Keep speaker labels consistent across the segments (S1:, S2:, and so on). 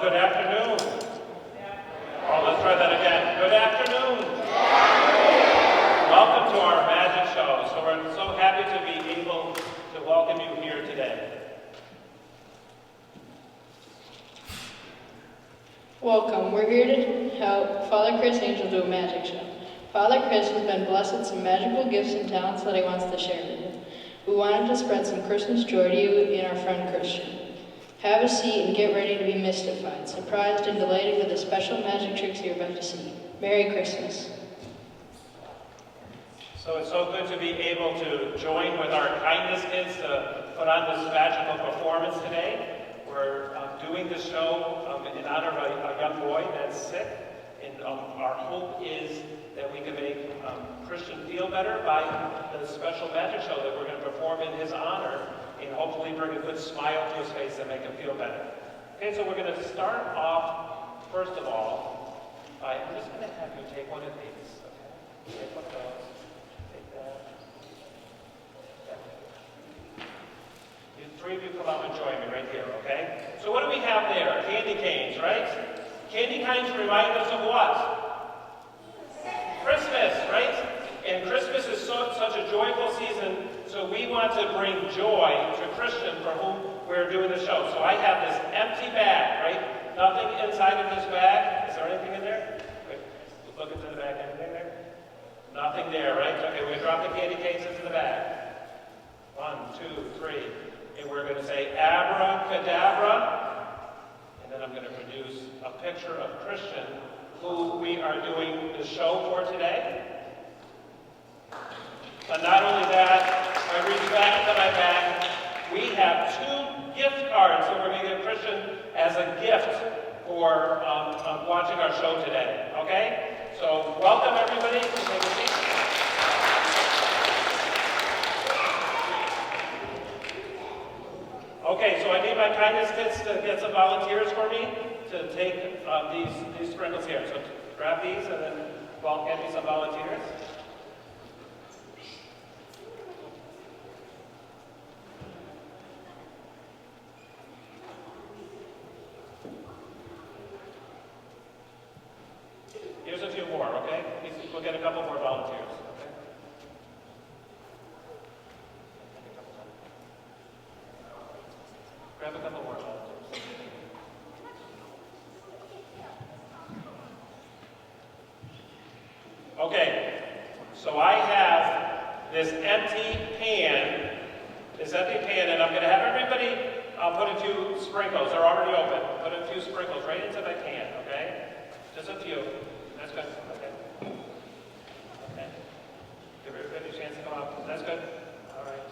S1: Good afternoon. Oh, let's try that again. Good afternoon. Welcome to our magic show. So we're so happy to be able to welcome you here today.
S2: Welcome. We're here to help Father Chris Angel do a magic show. Father Chris has been blessed with some magical gifts and talents that he wants to share with you. We wanted to spread some Christmas joy to you and our friend Christian. Have a seat and get ready to be mystified, surprised, and delighted with the special magic tricks you're about to see. Merry Christmas.
S1: So it's so good to be able to join with our kindness kids to put on this magical performance today. We're doing this show in honor of a young boy that's sick, and our hope is that we can make Christian feel better by the special magic show that we're going to perform in his honor, and hopefully bring a good smile to his face and make him feel better. Okay, so we're going to start off, first of all, by, I'm just going to have you take one of these, okay? Take one of those, take that. You three of you come out and join me right here, okay? So what do we have there? Candy canes, right? Candy canes remind us of what? Christmas, right? And Christmas is such a joyful season, so we want to bring joy to Christian for whom we're doing the show. So I have this empty bag, right? Nothing inside of this bag. Is there anything in there? Wait, look into the bag. Anything there? Nothing there, right? Okay, we're going to drop the candy canes into the bag. 1, 2, 3. And we're going to say abracadabra. And then I'm going to produce a picture of Christian, who we are doing the show for today. But not only that, I reach back into my bag. We have 2 gift cards that we're going to give Christian as a gift for watching our show today. Okay? So welcome everybody to take a seat. Okay, so I need my kindness kids to get some volunteers for me to take these sprinkles here. So grab these and then get me some volunteers. Here's a few more, okay? We'll get a couple more volunteers, okay? Grab a couple more volunteers. Okay, so I have this empty pan, and I'm going to have everybody put a few sprinkles. They're already open. Put a few sprinkles right into my pan, okay? Just a few. That's good. Okay. Okay. Give everybody a chance to come up. That's good. All right.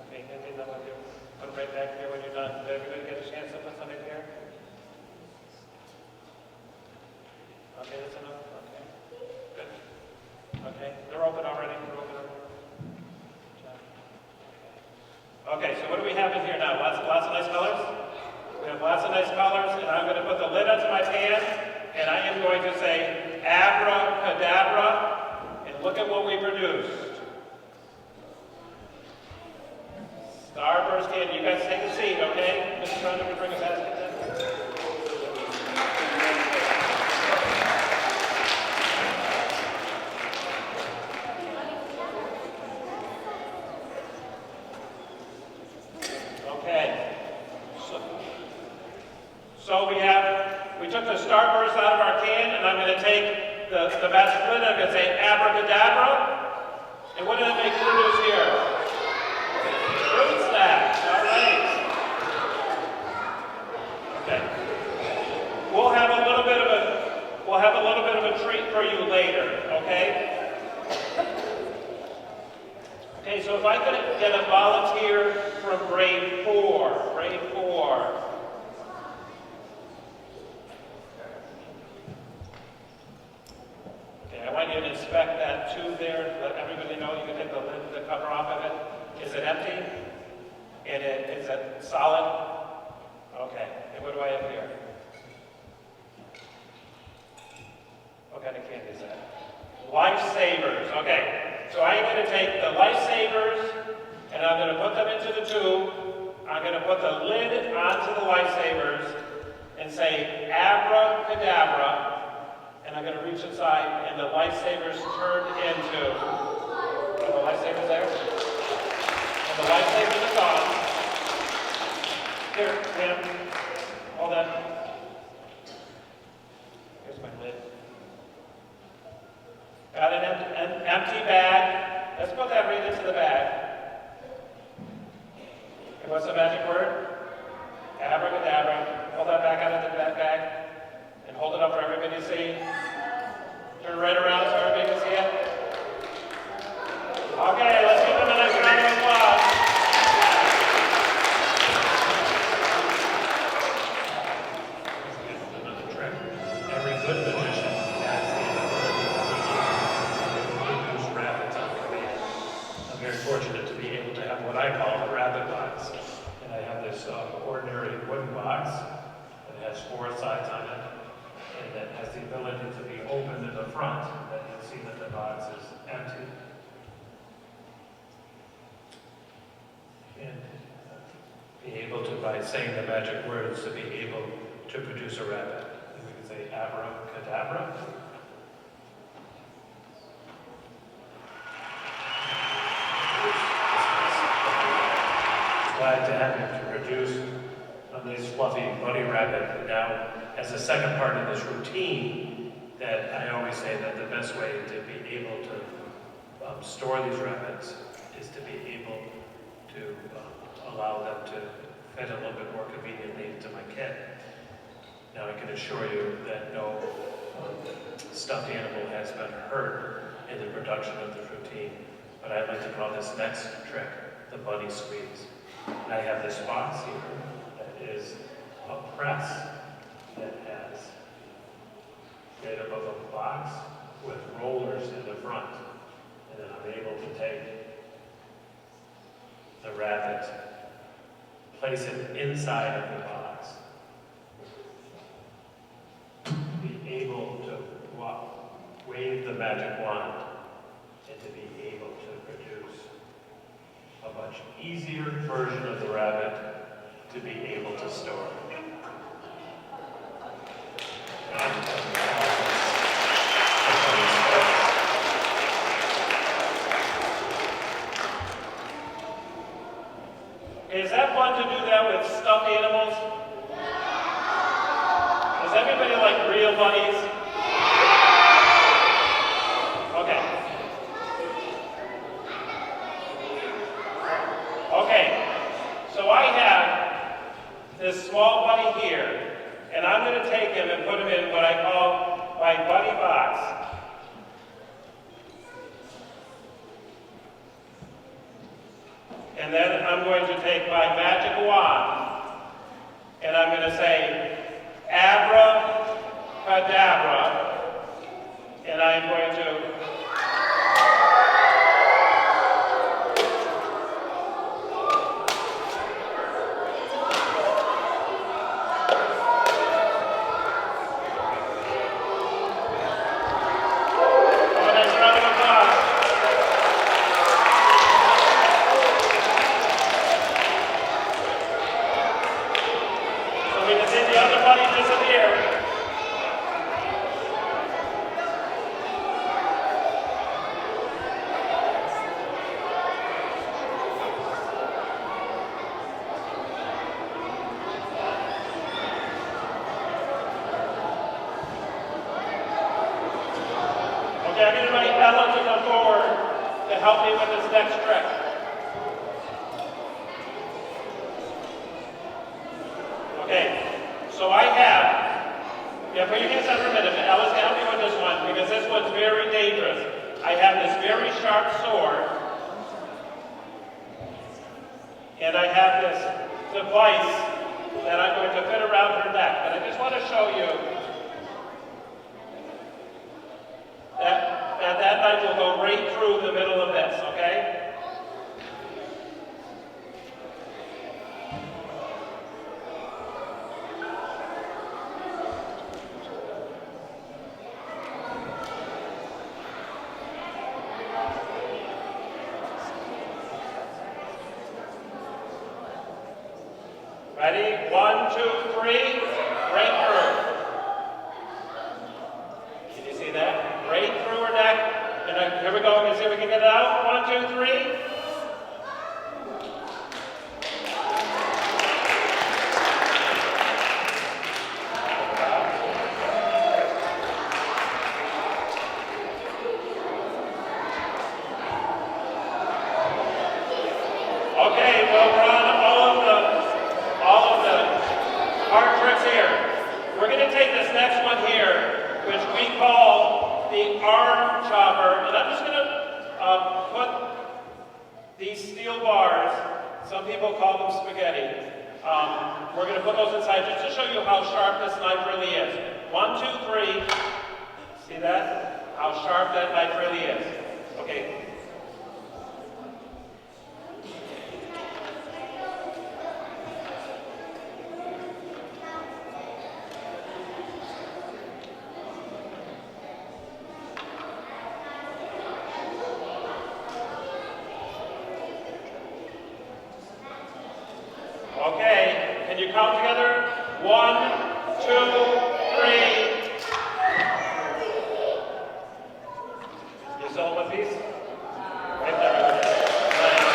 S1: Okay, hand me that one here. Put it right back here when you're done. Did everybody get a chance to put some in here? Okay, that's enough. Okay. Good. Okay, they're open already. They're open already. Okay, so what do we have in here now? Lots of nice colors? We have lots of nice colors, and I'm going to put the lid onto my pan, and I am going to say abracadabra, and look at what we produced. Starburst candy. You guys take a seat, okay? Mr. Trundle, bring a basket then. Okay. So we took the Starburst out of our can, and I'm going to take the basket lid, and I'm going to say abracadabra. And what did it make produce here? Fruit snacks. All right. Okay. We'll have a little bit of a treat for you later, okay? Okay, so if I could get a volunteer from grade 4. Grade 4. I want you to inspect that tube there. Let everybody know you can take the lid, the cover off of it. Is it empty? And is it solid? Okay. And what do I have here? What kind of candy is that? Lifesavers. Okay. So I'm going to take the Lifesavers and I'm going to put them into the tube. I'm going to put the lid onto the Lifesavers, and say abracadabra, and I'm going to reach inside, and the lifesavers turn into, are the lifesavers there? And the lifesavers are gone. Here, Pam, hold that. Here's my lid. Got an empty bag. Let's put that right into the bag. And what's the magic word? Abracadabra. Pull that back out of the bag and hold it up for everybody to see. Turn right around so everybody can see it. Okay, let's give them a nice round of applause.
S3: Another trick. Every good magician has the ability to produce rabbits on command. I'm very fortunate to be able to have what I call a rabbit box. And I have this ordinary wooden box that has 4 sides on it, and that has the ability to be opened in the front, that you'll see that the box is empty. And be able to, by saying the magic words, to be able to produce a rabbit. And we can say abracadabra. Glad to have him to produce a nice fluffy bunny rabbit. Now, as a second part of this routine, that I always say that the best way to be able to store these rabbits is to be able to allow them to fit a little bit more conveniently into my kit. Now, I can assure you that no stuffed animal has been hurt in the production of this routine, but I'd like to call this next trick the bunny squeeze. And I have this box here that is a press that has made up of a box with rollers in the front. And then I'm able to take the rabbit, place it inside of the box, be able to wave the magic wand, and to be able to produce a much easier version of the rabbit to be able to store.
S1: Is that fun to do that with stuffed animals? Does everybody like real bunnies? Okay. Okay, so I have this small bunny here, and I'm going to take him and put him in what I call my bunny box. And then I'm going to take my magic wand, and I'm going to say, abracadabra, and I'm going to I'm going to invite Ella to come forward to help me with this next trick. Okay, so I have, put your hands down for a minute, Ella's going to help me with this one because this one's very dangerous. I have this very sharp sword, and I have this device that I'm going to fit around her neck, but I just want to show you that knife will go right through the middle of this, okay? Ready? 1, 2, 3. Right through. Can you see that? Right through her neck. And here we go. Let's see if we can get it out. 1, 2, 3. Okay, well, we're on all of the hard tricks here. We're going to take this next one here, which we call the arm chopper. And I'm just going to put these steel bars, some people call them spaghetti. We're going to put those inside just to show you how sharp this knife really is. 1, 2, 3. See that? How sharp that knife really is. Okay. Okay, can you count together? 1, 2, 3. You still hold one piece? Right there. Nice.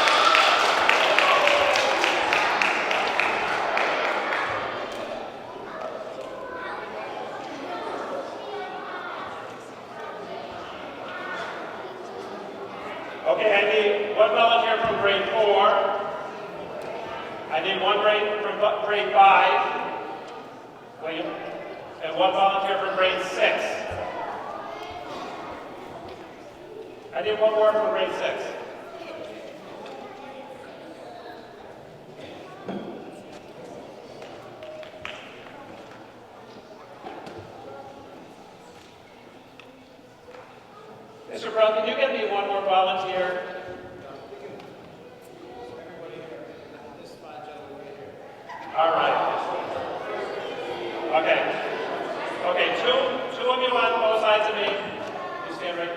S1: Okay, I need one volunteer from grade 4. I need one from grade 5, William, and one volunteer from grade 6. I need one more from grade 6. Mr. Brown, can you get me one more volunteer? All right. Okay. Okay, two of you on both sides of me. You stand right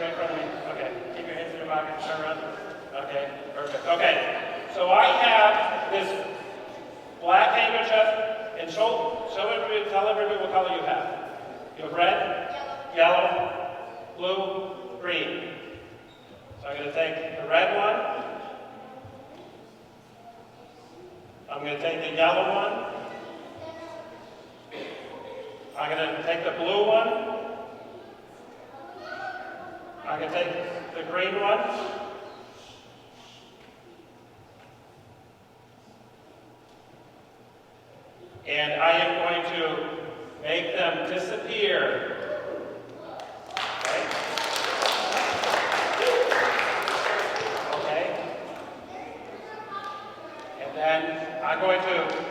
S1: in front of me. Okay. Keep your hands in your pocket. Turn around. Okay. Perfect. Okay. So I have this black handkerchief, and tell everybody what color you have. You have red, yellow, blue, green. So I'm going to take the red one. I'm going to take the yellow one. I'm going to take the blue one. I'm going to take the green one. And I am going to make them disappear. Okay? Okay? And then I'm going to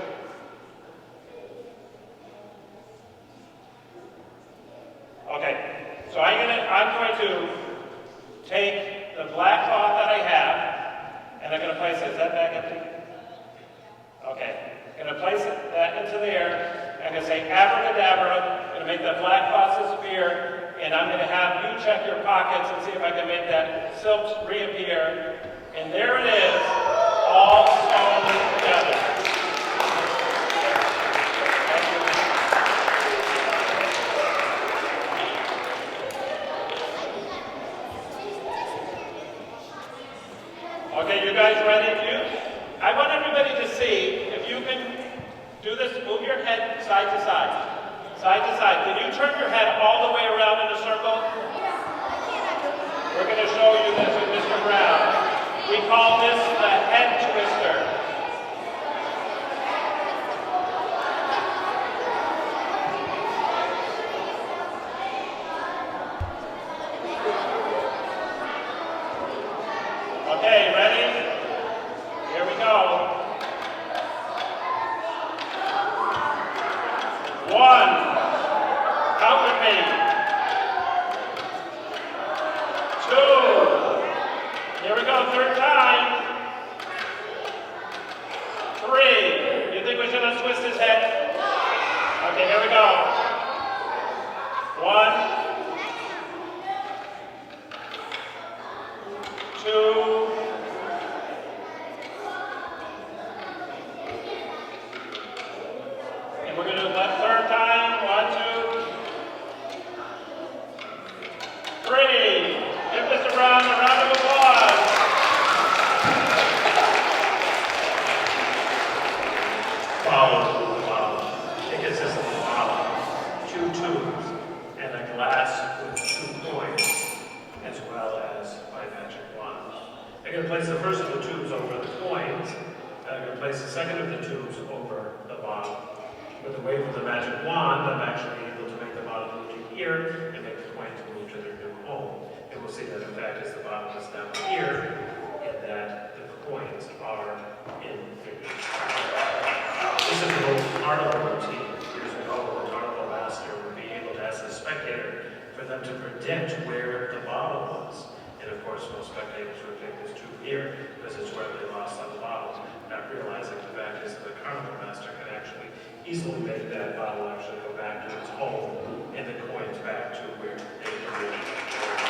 S1: so I'm going to take the black cloth that I have, and I'm going to place it. Is that bag empty? Okay. I'm going to place that into there. I'm going to say abracadabra. I'm going to make the black cloth disappear, and I'm going to have you check your pockets and see if I can make that silk reappear. And there it is, all sewn together. Okay, you guys ready? I want everybody to see if you can do this. Move your head side to side. Side to side. Can you turn your head all the way around in a circle? We're going to show you this with Mr. Brown. We call this the head twister. Okay, ready? Here we go. 1. Count with me. 2. Here we go, third time. 3. You think we should have twist his head? Okay, here we go. 1. 2. And we're going to do that third.
S3: place the second of the tubes over the bottle. With the wave of the magic wand, I'm actually able to make the bottle move to here and make the coins move to their new home. And we'll see that in fact as the bottle is down here, and that the coins are in their new spot. This is the old carnival routine. Here's the goal. The carnival master would be able to ask the spectator for them to predict where the bottle was. And of course, most spectators would pick this tube here because it's where they lost on the bottle, not realizing the fact is that the carnival master can actually easily make that bottle actually go back to its home and the coins back to where they originally were.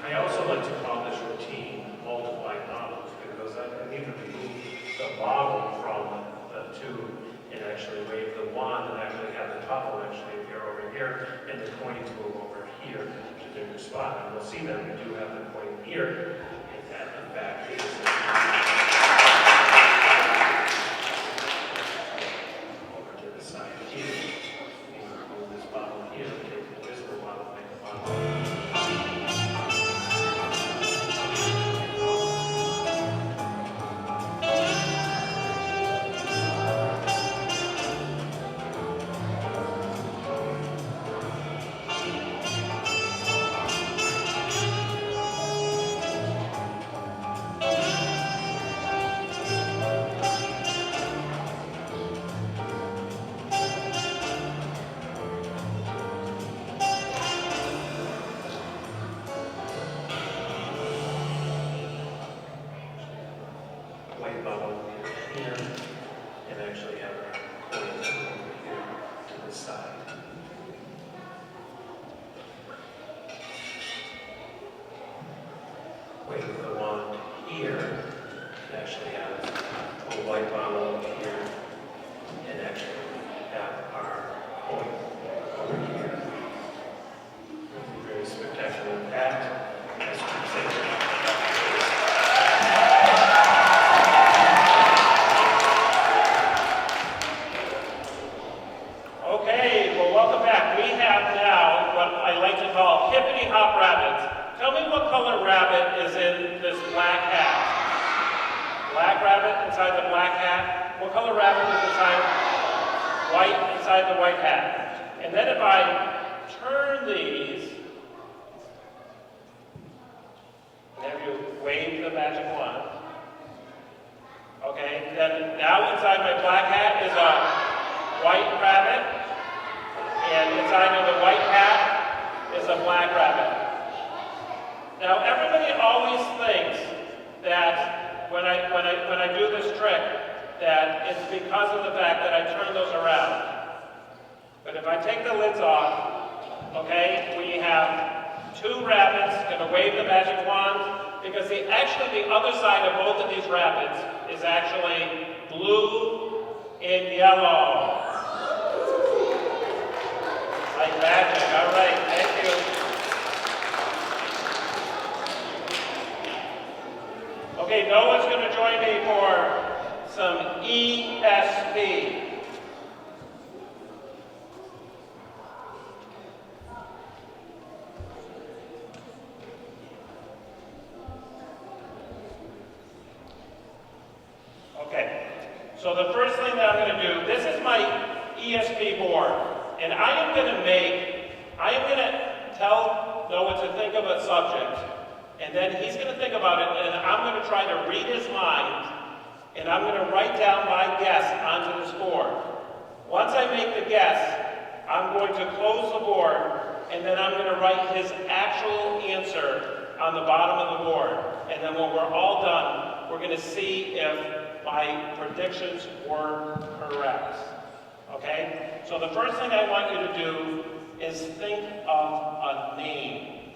S3: I also like to call this routine multiply bottles because I can even remove the bottle from the tube and actually wave the wand and actually have the bottle actually appear over here and the coins move over here to their new spot. And we'll see that we do have the coin here, and that in fact is over to the side here. And move this bottle here, take the invisible bottle, make the bottle. White bubble here, and actually have our coins over here to the side. Wave the wand here, and actually have a white bottle here, and actually have our coin over here. Very spectacular act, as we say.
S1: Okay, well, welcome back. We have now what I like to call hippity hop rabbits. Tell me what color rabbit is in this black hat? Black rabbit inside the black hat. What color rabbit is inside? White inside the white hat. And then if I turn these, and have you wave the magic wand. Okay, then now inside my black hat is a white rabbit. And inside of the white hat is a black rabbit. Now everybody always thinks that when I do this trick, that it's because of the fact that I turn those around. But if I take the lids off, okay, we have two rabbits going to wave the magic wand, because actually the other side of both of these rabbits is actually blue and yellow. Like magic. All right, thank you. Okay, Noah's going to join me for some ESP. Okay, so the first thing that I'm going to do, this is my ESP board. And I am going to tell Noah to think of a subject, and then he's going to think about it, and I'm going to try to read his mind, and I'm going to write down my guess onto this board. Once I make the guess, I'm going to close the board, and then I'm going to write his actual answer on the bottom of the board. And then when we're all done, we're going to see if my predictions were correct. Okay? So the first thing I want you to do is think of a name.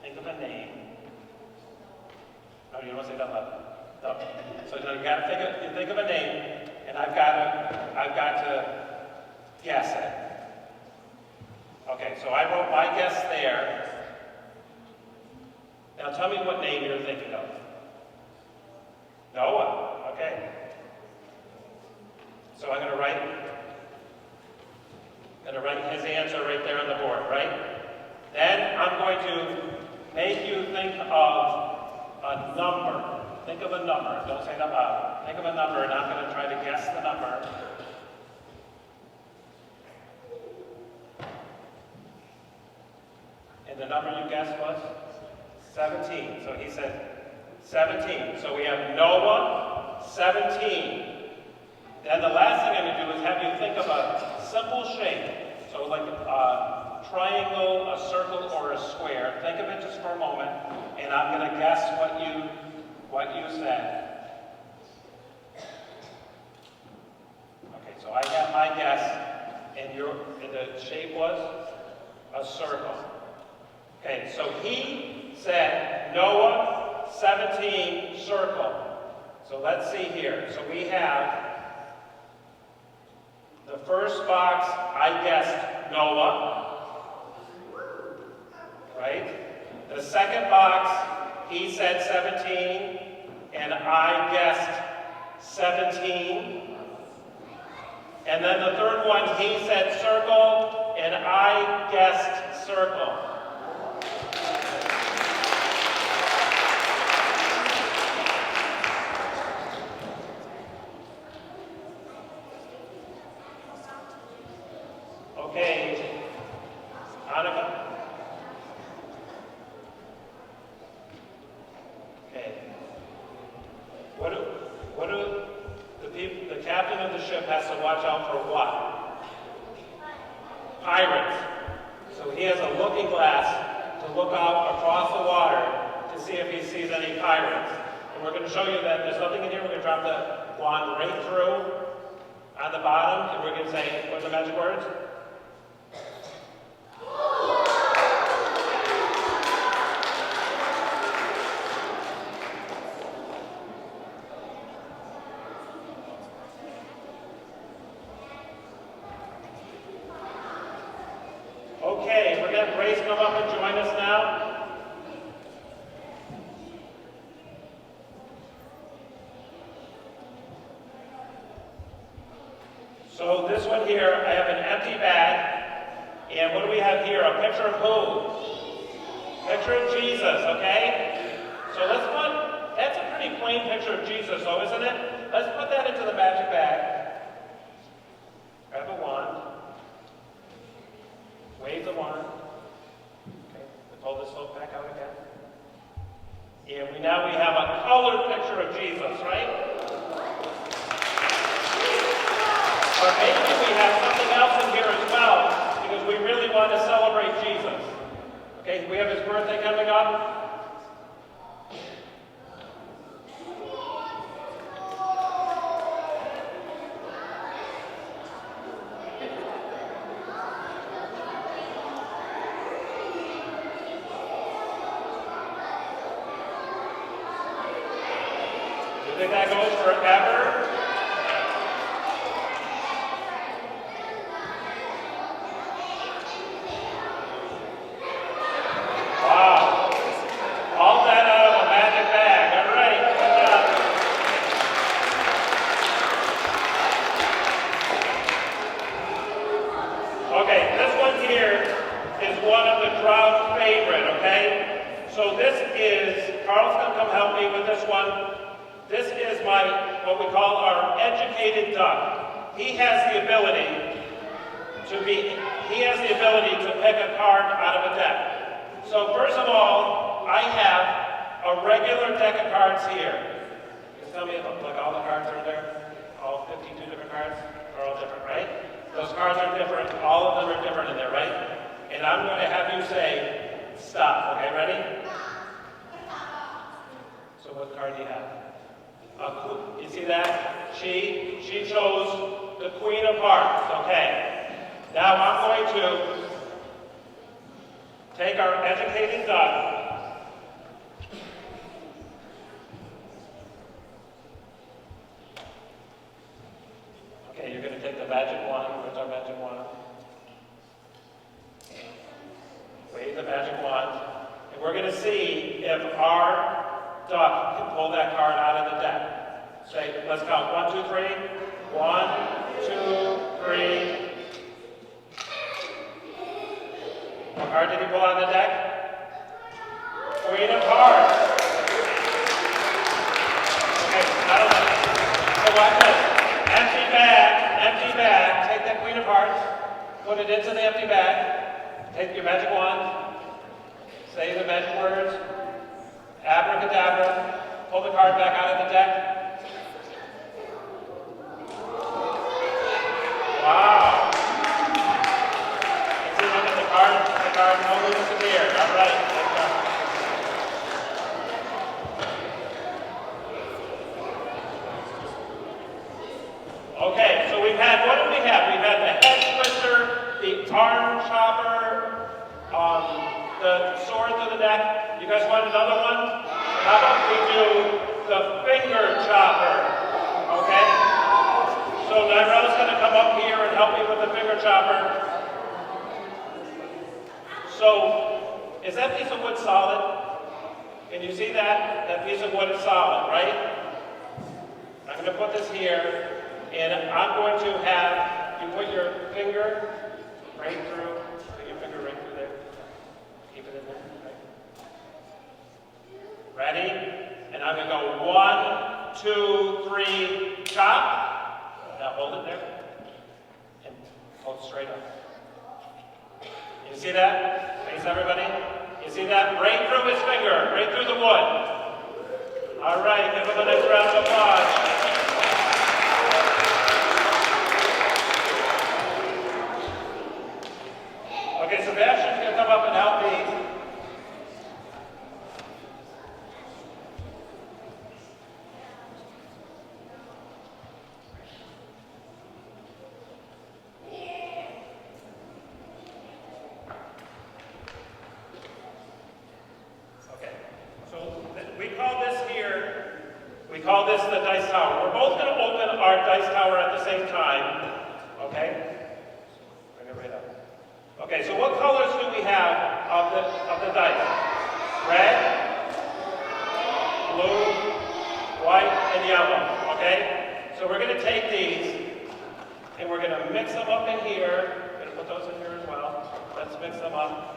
S1: Think of a name. No, you don't want to say that loud. No. So you got to think of a name, and I've got to guess it. Okay, so I wrote my guess there. Now tell me what name you're thinking of. Noah. Okay. So I'm going to write his answer right there on the board, right? Then I'm going to make you think of a number. Think of a number. Don't say it out loud. Think of a number, and I'm going to try to guess the number. And the number you guessed was 17. So he said 17. So we have Noah, 17. Then the last thing I'm going to do is have you think of a simple shape. So like a triangle, a circle, or a square. Think of it just for a moment, and I'm going to guess what you said. Okay, so I have my guess, and the shape was a circle. Okay, so he said Noah, 17, circle. So let's see here. So we have the first box, I guessed Noah, right? The second box, he said 17, and I guessed 17. And then the third one, he said circle, and I guessed circle. Okay, Annika. Okay. What do the captain of the ship has to watch out for what? Pirates. So he has a looking glass to look out across the water to see if he sees any pirates. And we're going to show you that there's nothing in here. We're going to drop the wand right through on the bottom, and we're going to say, what's the magic words? Okay, we're going to have Grace come up and join us now. So this one here, I have an empty bag. And what do we have here? A picture of who? Picture of Jesus, okay? So that's a pretty plain picture of Jesus, though, isn't it? Let's put that into the magic bag. Grab a wand. Wave the wand. Okay, pull this slope back out again. And now we have a colored picture of Jesus, right? Or maybe we have something else in here as well, because we really want to celebrate Jesus. Okay, we have his birthday coming up. You think that goes forever? Wow. All that out of a magic bag. All right. Good job. Okay, this one here is one of the crowd favorite, okay? So this is, Carl's going to come help me with this one. This is what we call our educated duck. He has the ability to pick a card out of a deck. So first of all, I have a regular deck of cards here. Just tell me if all the cards are there. All 52 different cards are all different, right? Those cards are different. All of them are different in there, right? And I'm going to have you say, stop. Okay, ready? So what card do you have? You see that? She chose the Queen of Hearts. Okay. Now I'm going to take our educated duck. Okay, you're going to take the magic wand. Where's our magic wand? Wave the magic wand. And we're going to see if our duck can pull that card out of the deck. Say, let's count. 1, 2, 3. 1, 2, 3. What card did he pull out of the deck? Queen of Hearts. watch this. Empty bag. Take that Queen of Hearts, put it into the empty bag. Take your magic wand, say the magic words, abracadabra, pull the card back out of the deck. Wow. Let's see, look at the card totally disappeared. All right, let's go. Okay, so we've had, what do we have? We've had the head twister, the arm chopper, the sword through the neck. You guys want another one? How about we do the finger chopper? Okay? So Nyrella's going to come up here and help me with the finger chopper. So, is that piece of wood solid? Can you see that? That piece of wood is solid, right? I'm going to put this here. And I'm going to have you put your finger right through, put your finger right through there. Keep it in there, right? Ready? And I'm going to go 1, 2, 3, chop. Now hold it there. And hold straight up. You see that? Face everybody. You see that? Right through his finger, right through the wood. All right, give him a nice round of applause. Okay, Sebastian's going to come up and help me. Okay, so we call this the dice tower. We're both going to open our dice tower at the same time, okay? Bring it right up. Okay, so what colors do we have of the dice? Red, blue, white, and yellow, okay? So we're going to take these, and we're going to mix them up in here. We're going to put those in here as well. Let's mix them up.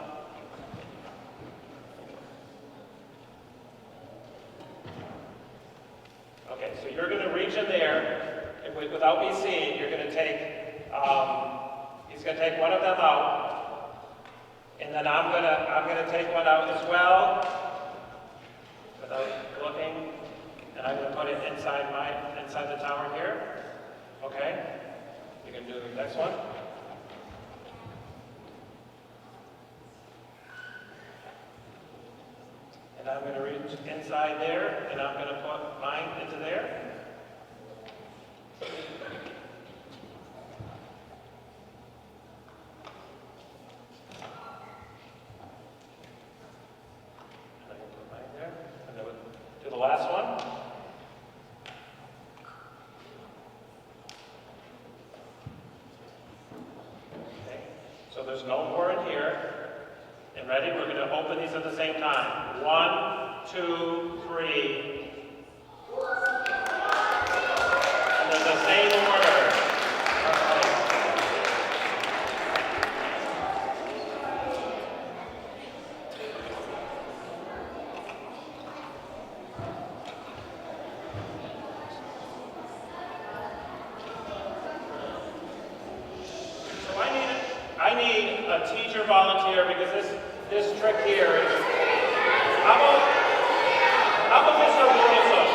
S1: Okay, so you're going to reach in there, and without me seeing, you're going to take, he's going to take one of them out, and then I'm going to take one out as well, without looking, and I'm going to put it inside the tower here. Okay, you can do the next one. And I'm going to reach inside there, and I'm going to put mine into there. And I can put mine there. And then we'll do the last one. Okay. So there's no more in here. And ready? We're going to open these at the same time. 1, 2, 3. And they're the same order. So I need a teacher volunteer because this trick here is, how about Mr. Wilson?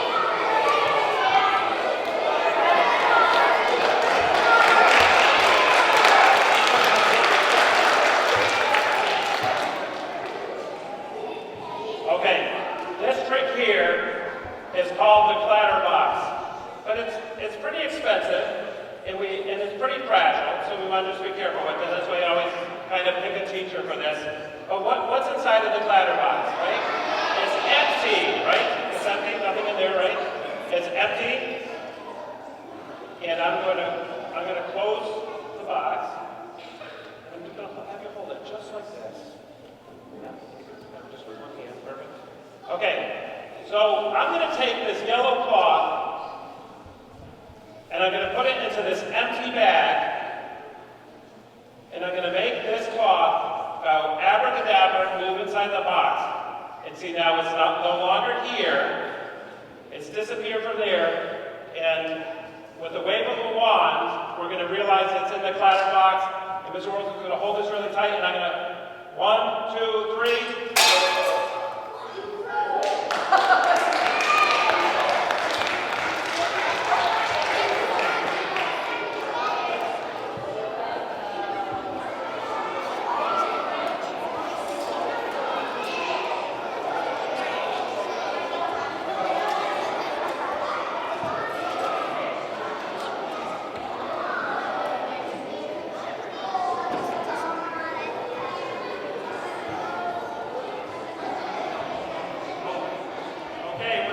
S1: Okay, this trick here is called the clatter box, but it's pretty expensive and it's pretty fragile, so we want to just be careful with it. That's why I always kind of pick a teacher for this. But what's inside of the clatter box, right? It's empty, right? It's empty, nothing in there, right? It's empty. And I'm gonna close the box. And I'm gonna have you hold it just like this. Yeah, just with one hand, perfect. Okay, so I'm gonna take this yellow cloth and I'm gonna put it into this empty bag. And I'm going to make this cloth go abracadabra, move inside the box. And see, now it's no longer here. It's disappeared from there. And the clatter box. And Mr. Wilson's going to hold this really tight, and I'm going to 1, 2, 3.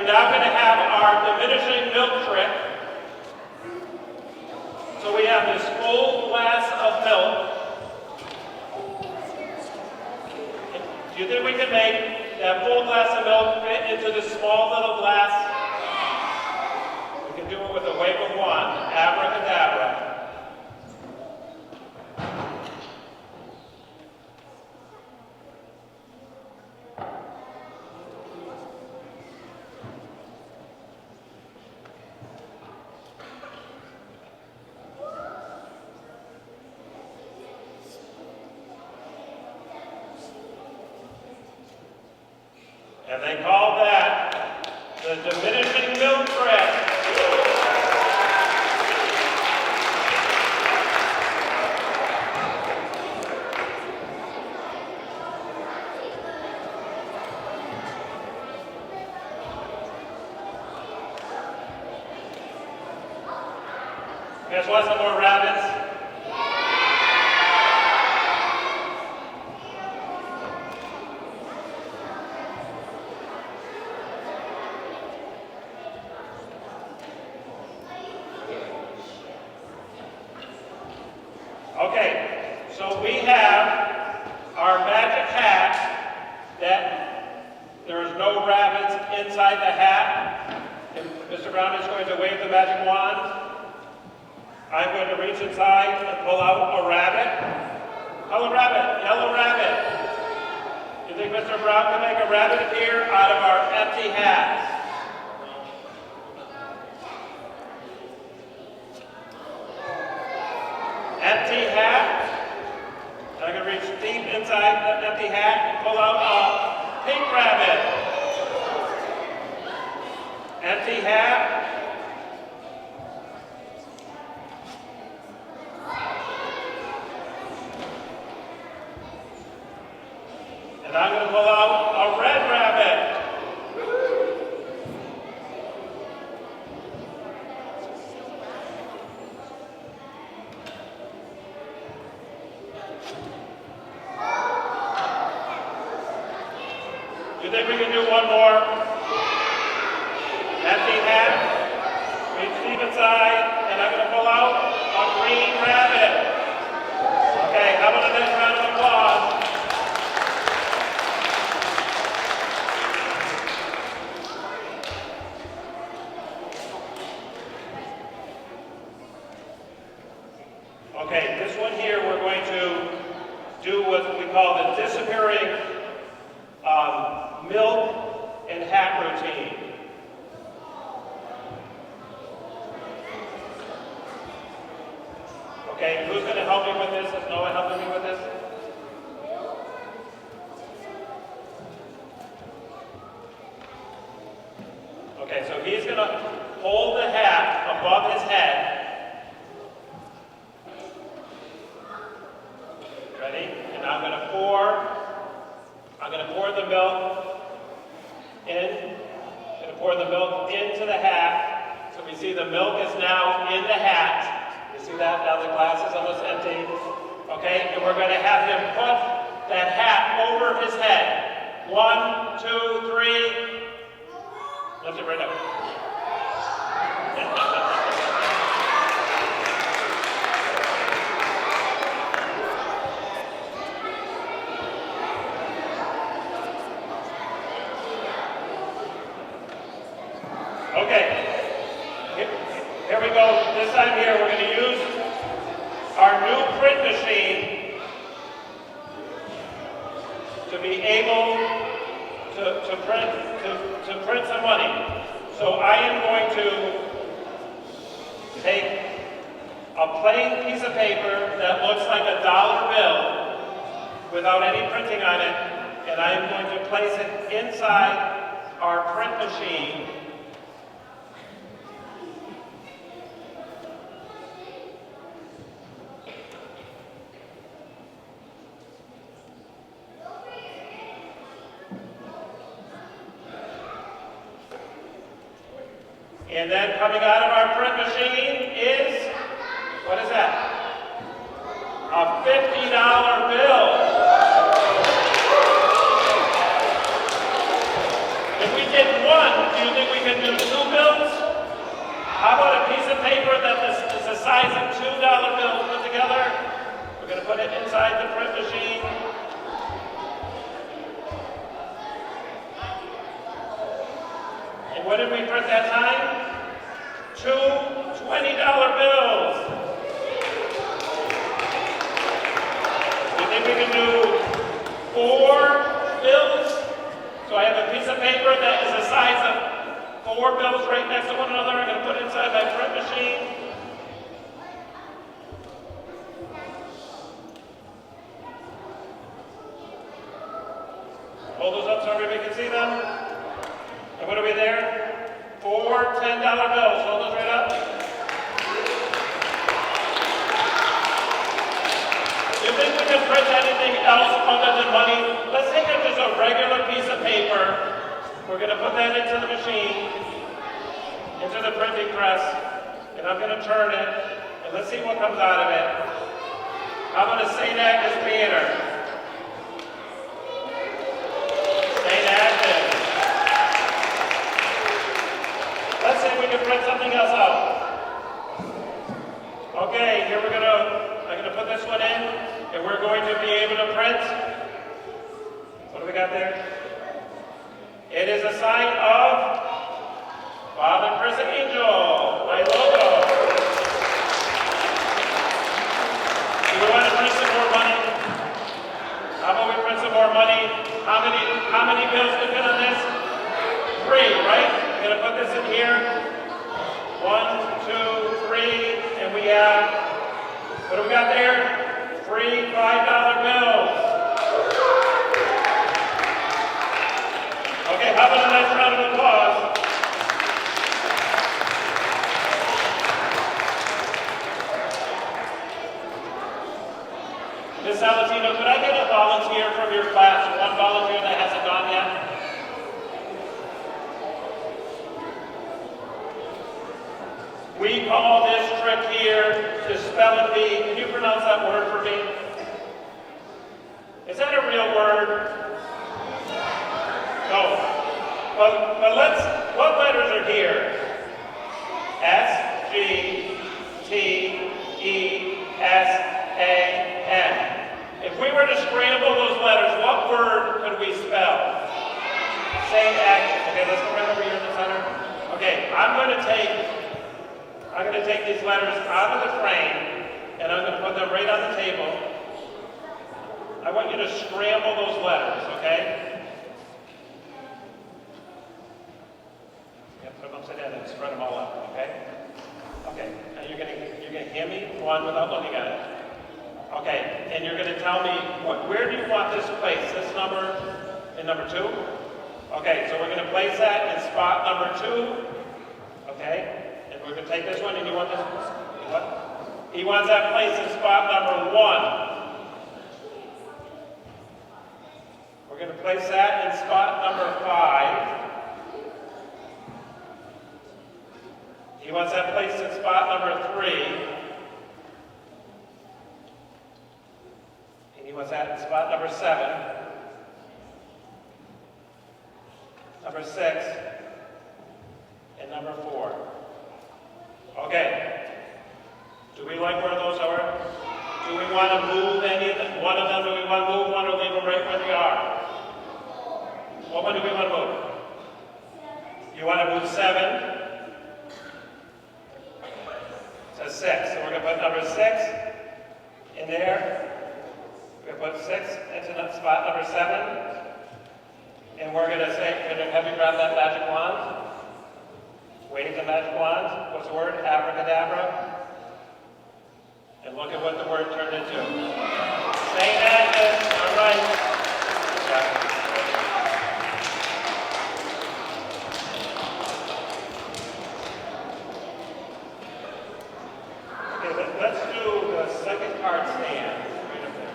S1: Now going to have our diminishing milk trick. So we have this full glass of milk. Do you think we can make that full glass of milk fit into this small little glass? We can do it with a wave of a wand. Abracadabra. And they call that the diminishing milk trick. You guys want some more rabbits? Okay, so we have our magic hat that there is no rabbits inside the hat. And Mr. Brown is going to wave the magic wand. I'm going to reach inside and pull out a rabbit. Color rabbit, yellow rabbit. You think Mr. Brown can make a rabbit appear out of our empty hats? Empty hat. I'm going to reach deep inside that empty hat and pull out a pink rabbit. Empty hat. And I'm going to pull out a red rabbit. You think we can do one more? Empty hat. Reach deep inside, and I'm going to pull out a green rabbit. Okay, how about a nice round of applause? Okay, this one here we're going to do what we call the disappearing milk and hat routine. Okay, who's going to help me with this? Is Noah helping me with this? Okay, so he's going to hold the hat above his head. Ready? And I'm going to pour the milk in. I'm going to pour the milk into the hat. So we see the milk is now in the hat. You see that? Now the glass is almost empty. Okay, and we're going to have him put that hat over his head. 1, 2, 3. Lift it right up. Okay, here we go. This time here, we're going to use our new print machine to be able to print some money. So I am going to take a a plain piece of paper that looks like a dollar bill without any printing on it, and I am going to place it inside our print machine. And then coming out of our print machine is, what is that? A $50 bill. If we did one, do you think we could do 2 bills? How about a piece of paper that is the size of $2 bills put together? We're going to put it inside the print machine. And what did we print that time? 2 $20 bills. You think we can do 4 bills? So I have a piece of paper that is the size of 4 bills right next to one another. I'm going to put it inside my print machine. Hold those up so everybody can see them. And what are we there? 4 $10 bills. Hold those right up. You think we can print anything else other than money? Let's take just a regular piece of paper. We're going to put that into the machine, into the printing press, and I'm going to turn it, and let's see what comes out of it. How about a Saint Agnes banner? Saint Agnes. Let's see if we can print something else out. Okay, here I'm going to put this one in, and we're going to be able to print. What do we got there? It is a sign of Father Chris of Saint Agnes, my logo. Do we want to print some more money? How about we print some more money? How many bills can fit on this? 3, right? I'm going to put this in here. 1, 2, 3, and we have, what do we got there? 3 $5 bills. Okay, how about a nice round of applause? Ms. Salatino, could I get a volunteer from your class? One volunteer that hasn't gone yet? We call this trick here the spelling bee. Can you pronounce that word for me? Is that a real word? No. But what letters are here? S, G, T, E, S, A, N. If we were to scramble those letters, what word could we spell? Saint Agnes. Okay, let's go right over here in the center. Okay, I'm going to take these letters out of the frame, and I'm going to put them right on the table. I want you to scramble those letters, okay? Yeah, put them upside down and spread them all out, okay? Okay, now you're going to hand me one without looking at it. Okay, and you're going to tell me, where do you want this placed? This number and number 2? Okay, so we're going to place that in spot number 2, okay? And we're going to take this one, and you want this, what? He wants that placed in spot number 1. We're going to place that in spot number 5. He wants that placed in spot number 3. And he wants that in spot number 7. Number 6. And number 4. Okay. Do we like where those are? Do we want to move any of them? One of them, do we want to move one or leave them right where they are? What one do we want to move? You want to move 7? To 6. So we're going to put number 6 in there. We're going to put 6 into spot number 7. And we're going to say, have you grab that magic wand? Wave the magic wand. What's the word? Abracadabra. And look at what the word turned into. Saint Agnes, all right. Yeah. Okay, let's do the second card stand. Right up there.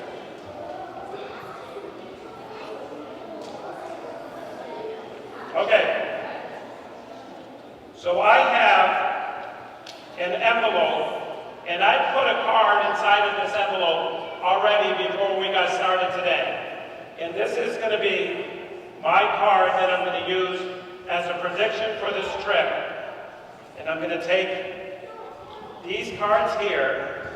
S1: Okay. So I have an envelope, and I put a card inside of this envelope already before we got started today. And this is going to be my card that I'm going to use as a prediction for this trip. And I'm going to take these cards here.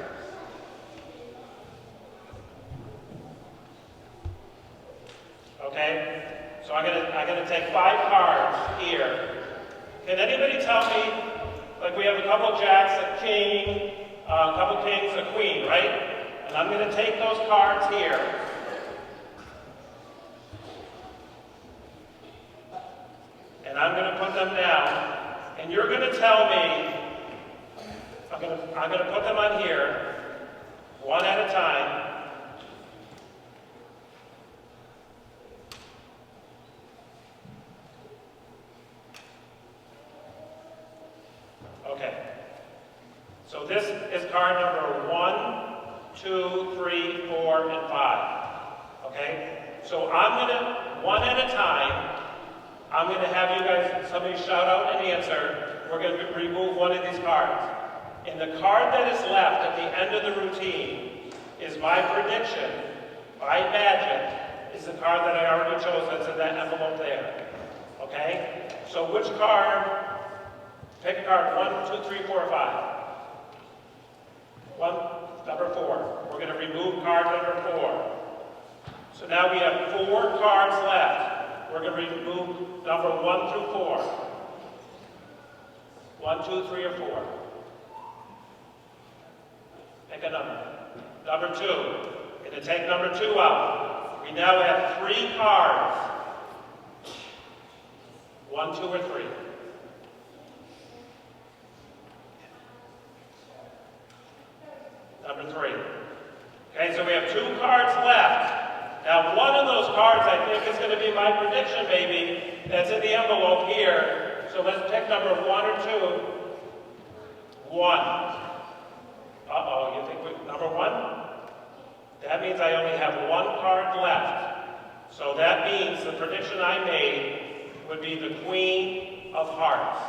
S1: Okay? So I'm going to take 5 cards here. Can anybody tell me, like we have a couple jacks, a king, a couple kings, a queen, right? And I'm going to take those cards here. And I'm going to put them down. And you're going to tell me, I'm going to put them on here, one at a time. Okay. So this is card number 1, 2, 3, 4, and 5. Okay? So I'm going to, one at a time, I'm going to have you guys, somebody shout out an answer. We're going to remove one of these cards. And the card that is left at the end of the routine is my prediction, by magic, is the card that I already chose that's in that envelope there. Okay? So which card? Pick a card, 1, 2, 3, 4, 5. Number 4. We're going to remove card number 4. So now we have 4 cards left. We're going to remove number 1 through 4. 1, 2, 3, or 4. Pick a number. Number 2. We're going to take number 2 out. We now have 3 cards. 1, 2, or 3. Number 3. Okay, so we have 2 cards left. Now, one of those cards I think is going to be my prediction, maybe, that's in the envelope here. So let's pick number 1 or 2. 1. Uh-oh, you think number 1? That means I only have 1 card left. So that means the prediction I made would be the Queen of Hearts.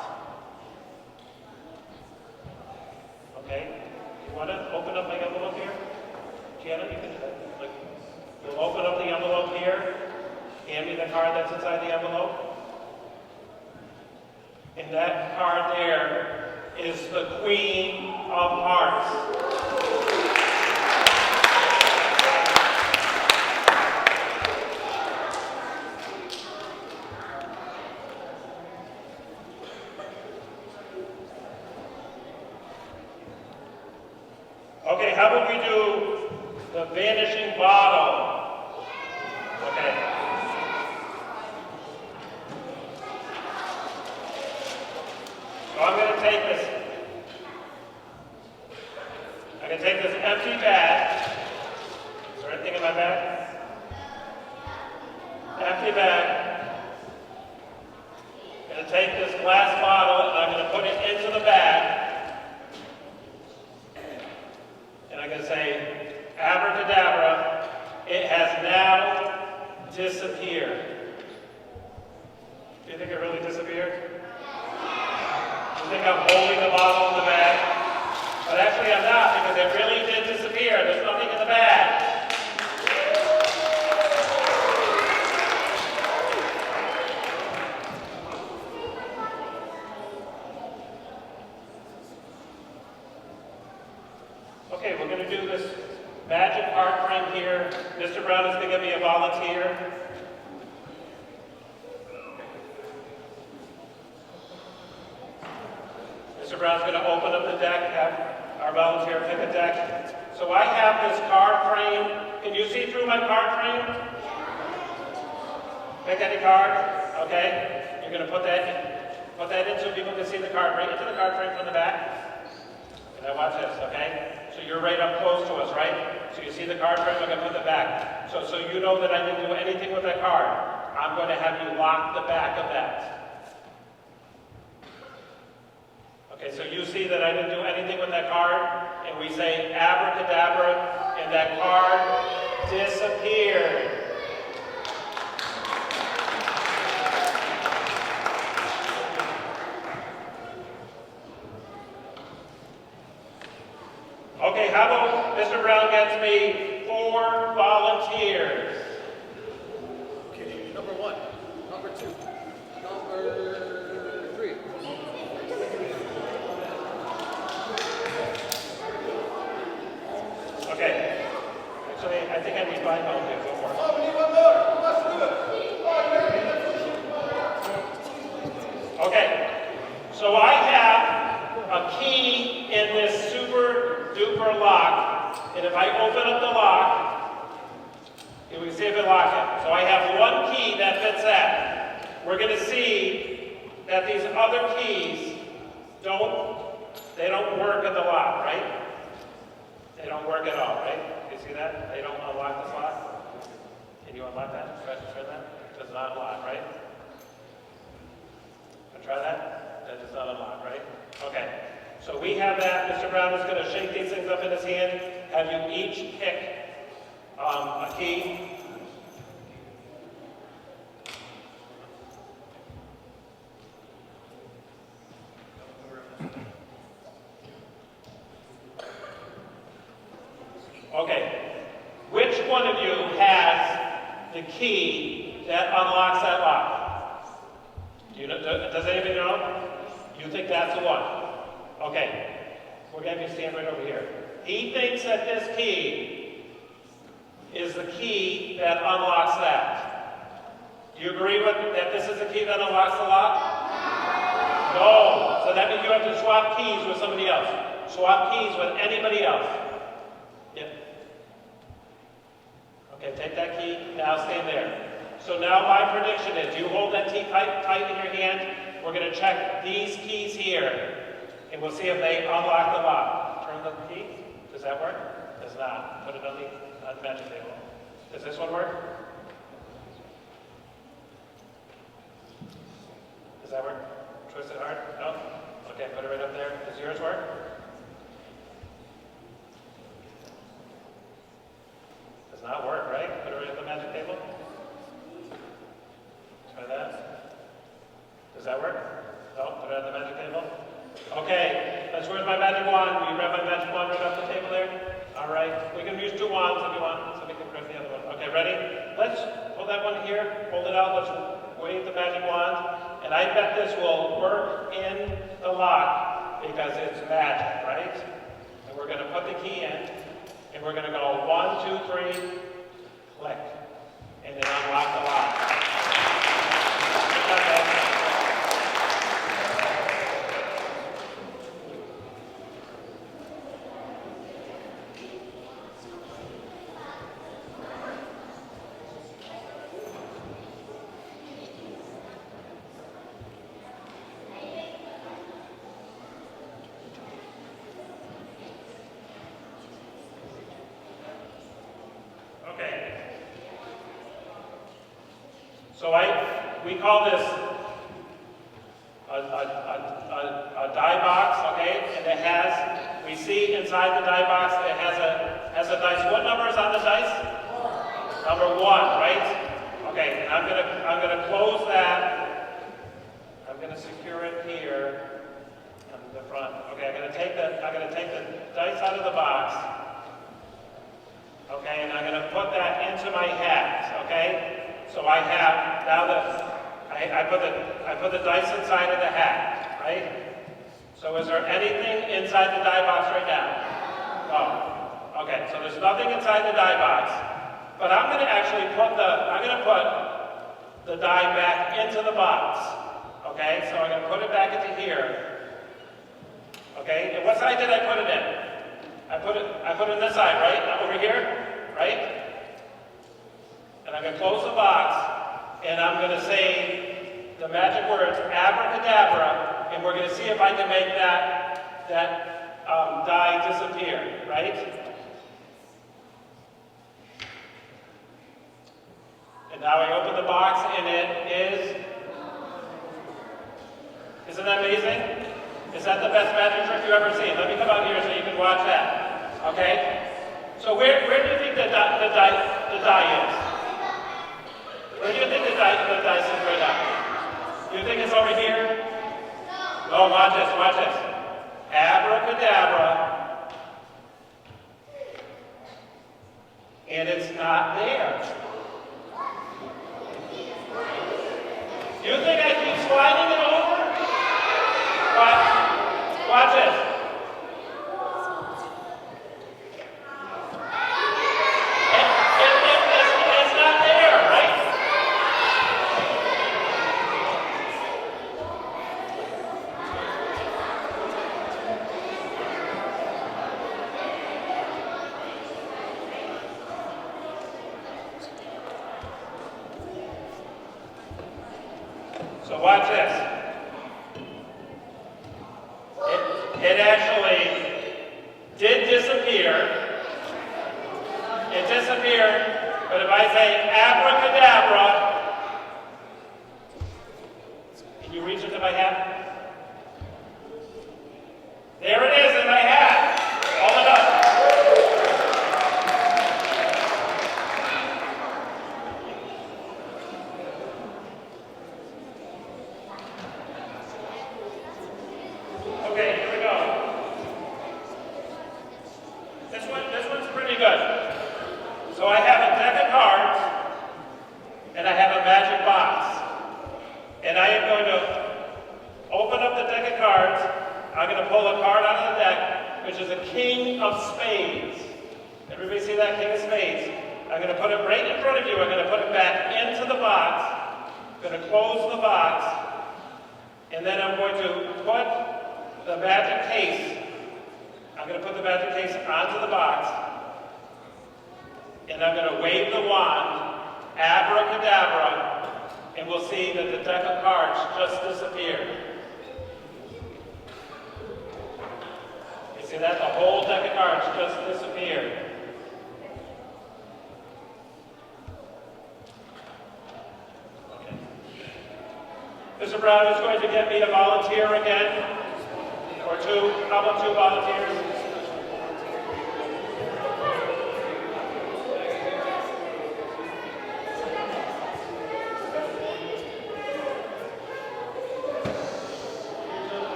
S1: Okay? You want to open up my envelope here? Janet, you can do that. Like, you'll open up the envelope here. Hand me the card that's inside the envelope. And that card there is the Queen of Hearts. Okay, how about we do the vanishing bottle? Okay. So I'm going to take this. I'm going to take this empty bag. Is there anything in my bag? Empty bag. I'm going to take this glass bottle and I'm going to put it into the bag. And I'm going to say, abracadabra, it has now disappeared. Do you think it really disappeared? Do you think I'm holding the bottle in the bag? But actually I'm not, because it really did disappear. There's nothing in the bag. Okay, we're going to do this magic card frame here. Mr. Brown is going to give me a volunteer. Mr. Brown's going to open up the deck, have our volunteer pick a deck. So I have this card frame. Can you see through my card frame? Pick any card. Okay. You're going to put that in so people can see the card right into the card frame from the back. And now watch this, okay? So you're right up close. see the card frame? I'm going to put the back. So you know that I didn't do anything with that card. I'm going to have you lock the back of that. Okay, so you see that I didn't do anything with that card, and we say abracadabra, and that card disappeared. Okay, how about Mr. Brown gets me 4 volunteers?
S4: Okay, number 1, number 2, number 3.
S1: Okay. Actually, I think I need 5 volunteers. Go for it.
S4: Oh, we need one more. Let's do it.
S1: Okay. So I have a key in this super duper lock, and if I open up the lock, we can see if it locks it. So I have one key that fits that. We're going to see that these other keys don't work at the lock, right? They don't work at all, right? You see that? They don't unlock this lock. Can you unlock that? Try that? It does not unlock, right? Try that? That does not unlock, right? Okay. So we have that. Mr. Brown is going to shake these things up in his hand. Have you each pick a key. Okay. Which one of you has the key that unlocks that lock? Do you know, does anybody know? You think that's the one? Okay. We're going to have you stand right over here. He thinks that this key is the key that unlocks that. Do you agree with that this is the key that unlocks the lock? No. So that means you have to swap keys with somebody else. Swap keys with anybody else. Yep. Okay, take that key. Now stand there. So now my prediction is you hold that key tight in your hand. We're going to check these keys here. And we'll see if they unlock the lock. Turn the key. Does that work? Does not. Put it on the magic table. Does this one work? Does that work? Twist it hard? No? Okay, put it right up there. Does yours work? Does not work, right? Put it right at the magic table. Try that. Does that work? No? Put it at the magic table. Okay, where's my magic wand? Will you grab my magic wand right off the table there? All right, we can use 2 wands if you want, so we can grab the other one. Okay, ready? Let's pull that one here, hold it out, let's wave the magic wand, and I bet this will work in the lock because it's magic, right? And we're going to put the key in, and we're going to go 1, 2, 3, click, and then unlock the lock. So we call this a die box, okay? And it has, we see inside the die box, it has a dice. What number is on the dice? 1. Number 1, right? Okay, and I'm gonna close that. I'm gonna secure it here on the front. Okay, I'm gonna take the dice out of the box. Okay, and I'm gonna put that into my hat, okay? So I have, now that I put the dice inside of the hat, right? So is there anything inside the die box right now? No. Okay, so there's nothing inside the die box, but I'm going to actually put the die back into the box. Okay, so I'm going to put it back into here. Okay, and what side did I put it in? I put it in this side, right? Not over here, right? And I'm going to close the box, and I'm going to say the magic words, abracadabra, and we're going to see if I can make that die disappear, right? And now I open the box and it is, isn't that amazing? Is that the best magic trick you've ever seen? Let me come out here so you can watch that. Okay? So where do you think the die is? Where do you think the dice is right now? Do you think it's over here? No, watch this, watch this. Abracadabra. And it's not there. You think I keep sliding it over? Watch this. It's not there, right? So watch this. It actually did disappear. It disappeared, but if I say abracadabra, can you reach into my hat? There it is in my hat. Hold it up. Okay, here we go. This one's pretty good. So I have a deck of cards, and I have a magic box. And I am going to open up the deck of cards. I'm going to pull a card out of the deck, which is a King of Spades. Everybody see that King of Spades? I'm going to put it right in front of you. I'm going to put it back into the box. I'm going to close the box. And then I'm going to put the magic case. I'm going to put the magic case onto the box. And I'm going to wave the wand, abracadabra, and we'll see that the deck of cards just disappeared. You see that? The whole deck of cards just disappeared. Okay. Mr. Brown is going to get me to volunteer again. Or two. How about two volunteers?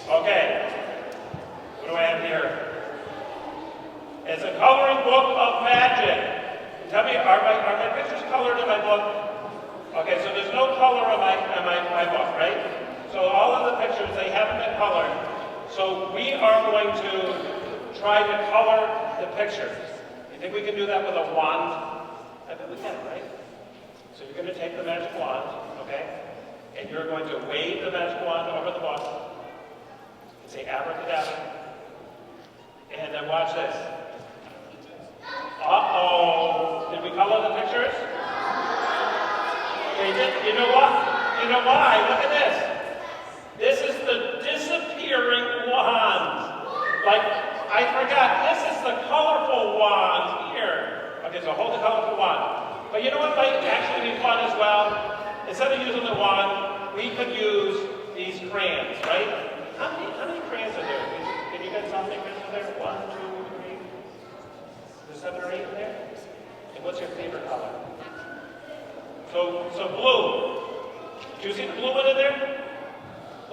S1: Okay, what do I have here? It's a coloring book of magic. Tell me, are my pictures colored in my book? Okay, so there's no color on my book, right? So all of the pictures, they haven't been colored. So we are going to try to color the pictures. You think we can do that with a wand? I bet we can, right? So you're going to take the magic wand, okay? And you're going to wave the magic wand over the book. Say abracadabra. And then watch this. Uh-oh. Did we color the pictures? Okay, you know what? You know why? Look at this. This is the disappearing wand. Like, I forgot, this is the colorful wand here. Okay, so hold the colorful wand. But you know what might actually be fun as well? Instead of using the wand, we could use these crayons, right? How many crayons are there? Can you guys tell me crayons are there? 1, 2, 3. There's 7 or 8 in there? And what's your favorite color? So blue. Do you see the blue one in there?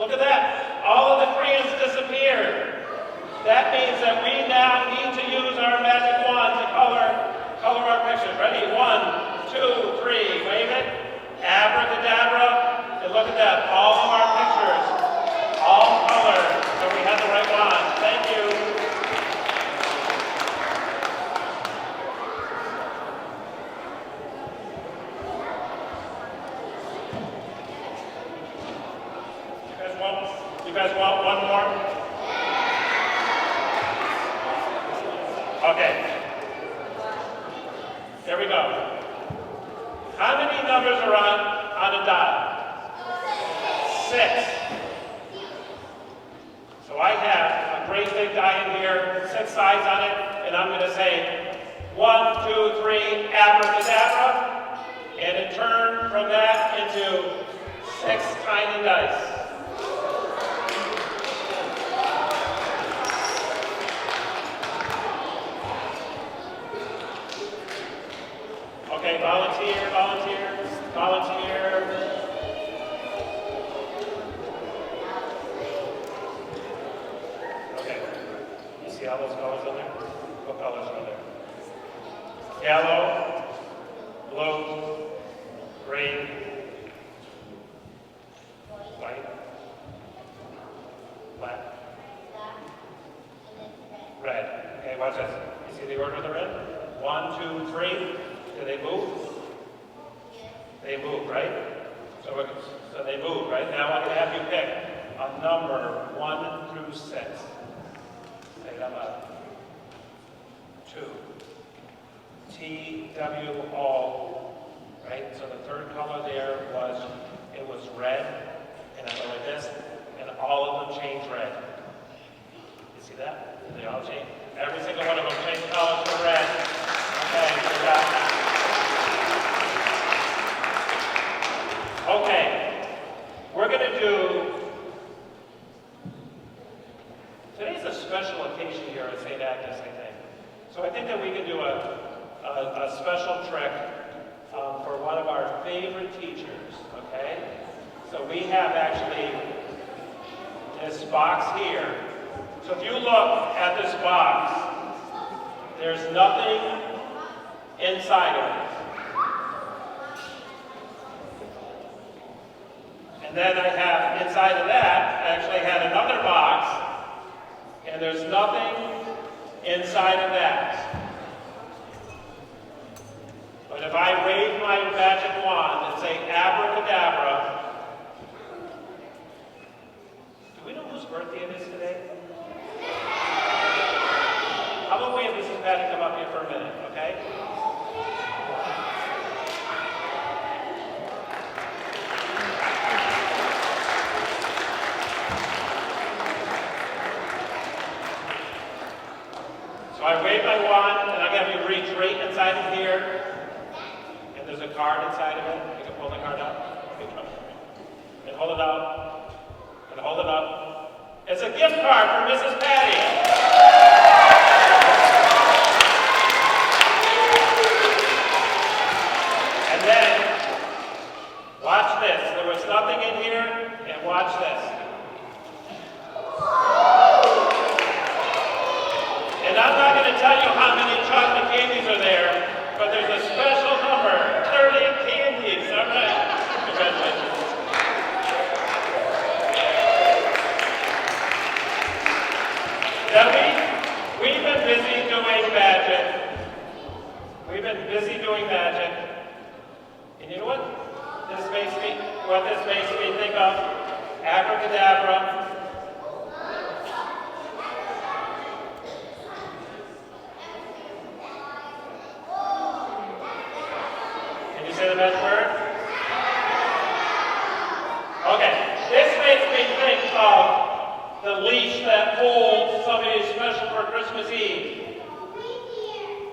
S1: Look at that. All of the crayons disappeared. That means that we now need to use our magic wand to color our pictures. Ready? 1, 2, 3. Wave it. Abracadabra. And look at that. All of our pictures. All colored, so we had the right wand. Thank you. You guys want one more? Okay. There we go. How many numbers are on a die? 6. So I have a great big die in here, 6 sides on it, and I'm going to say 1, 2, 3, abracadabra. And it turned from that into 6 tiny dice. Okay, volunteer, volunteer, volunteer. Okay, you see all those colors on there? What colors are there? Yellow, blue, green, white, black, red. Okay, watch this. You see the order they're in? 1, 2, 3. Do they move? They move, right? So they move, right? Now I'm going to have you pick a number 1 through 6. Say them up. 2. T, W, O. Right? So the third color there was, it was red. And I go like this. And all of them change red. You see that? They all change. Every single one of them change colors to red. Okay, good job. Okay, we're going to do, today's a special occasion here at Saint Agnes, I think. So I think that we can do a special trick for one of our favorite teachers, okay? So we have actually this box here. So if you look at this box, there's nothing inside of it. And then I have, inside of that, I actually had another box, and there's nothing inside of that. But if I wave my magic wand and say abracadabra, do we know whose birthday it is today? How about we have Mrs. Patty come up here for a minute, okay? I wave my wand, and I'm going to reach right inside of here. And there's a card inside of it. You can pull the card out. And hold it up. And hold it up. It's a gift card for Mrs. Patty. And then, watch this. There was nothing in here, and watch this. And I'm not going to tell you how many chocolate candies are there, but there's a special number, 30 candies. All right. Congratulations. Now we've been busy doing magic. We've been busy doing magic. And you know what? This makes me think of abracadabra. Say the best word? Okay, this makes me think of the leash that holds somebody special for Christmas Eve.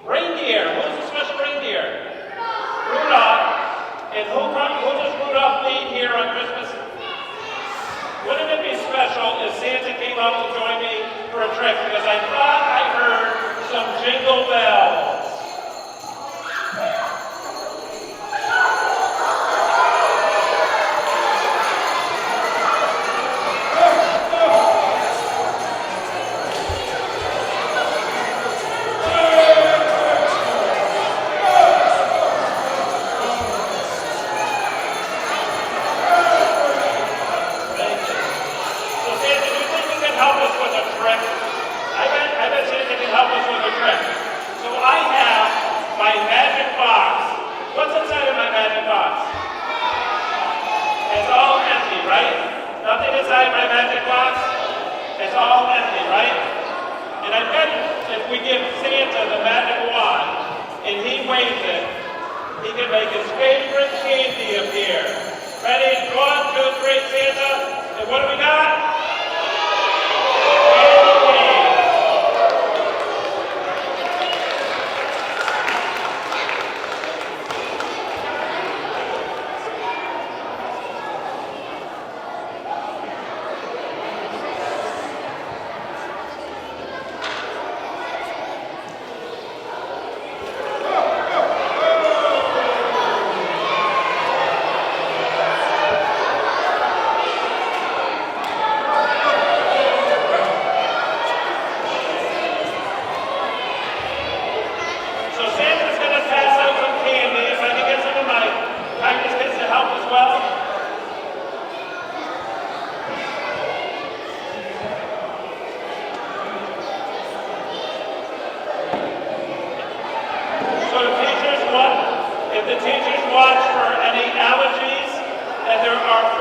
S1: Reindeer. Who's the special reindeer? Rudolph. And who does Rudolph lead here on Christmas? Wouldn't it be special if Santa came out to join me for a trick? Because I thought I heard some jingle bells.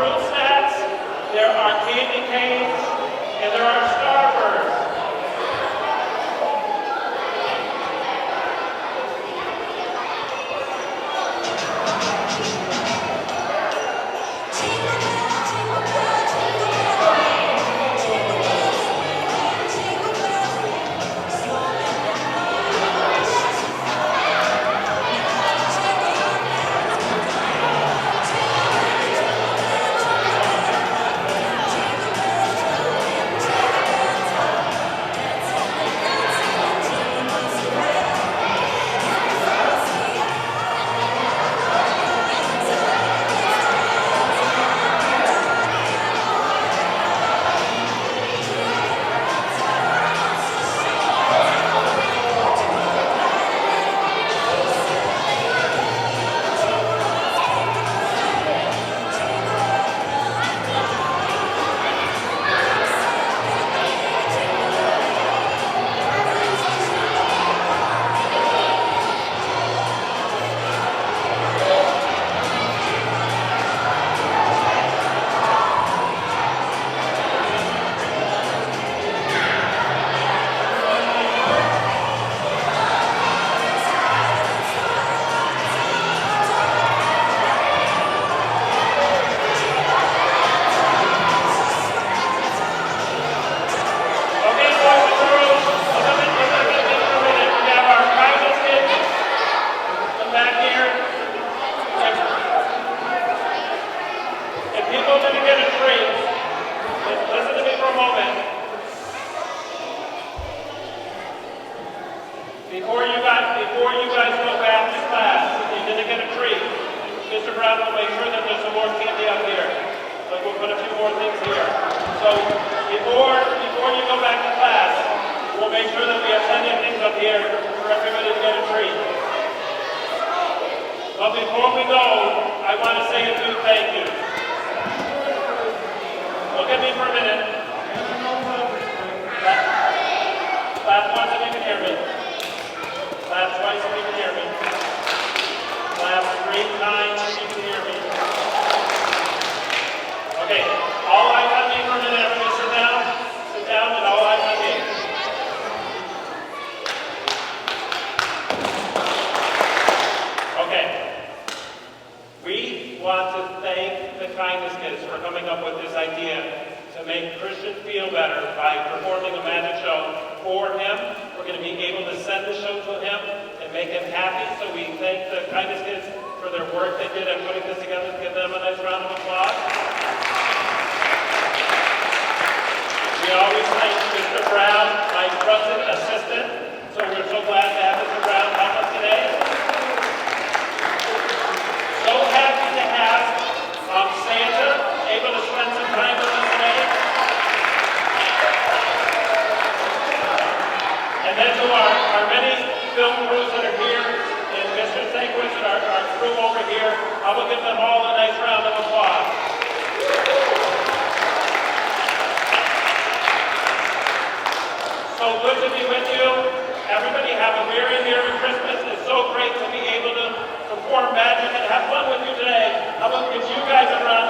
S1: fruit snacks, there are candy canes, and there are Starbursts. Before you guys go back to class, if you didn't get a treat, Mr. Brown will make sure that there's some more candy up here. So we'll put a few more things here. So before you go back to class, we'll make sure that we have plenty of things up here for everybody to get a treat. But before we go, I want to say a few thank yous. Look at me for a minute. Clap once if you can hear me. Clap twice if you can hear me. Clap 3 times if you can hear me. Okay, all eyes on me for a minute. Everybody sit down. Sit down and all eyes on me. Okay. We want to thank the Kindness Kids for coming up with this idea to make Christian feel better by performing a magic show for him. We're going to be able to send the show to him and make him happy. So we thank the Kindness Kids for their work they did at putting this together. Give them a nice round of applause. We always thank Mr. Brown, my trusted assistant. So we're so glad to have Mr. Brown help us today. So happy to have Santa able to spend some time with us today. And then to our many film crews that are here, and Mr. Saint Agnes and our crew over here, I will give them all a nice round of applause. So good to be with you. Everybody have a very Merry Christmas. It's so great to be able to perform magic and have fun with you today. How about give you guys a round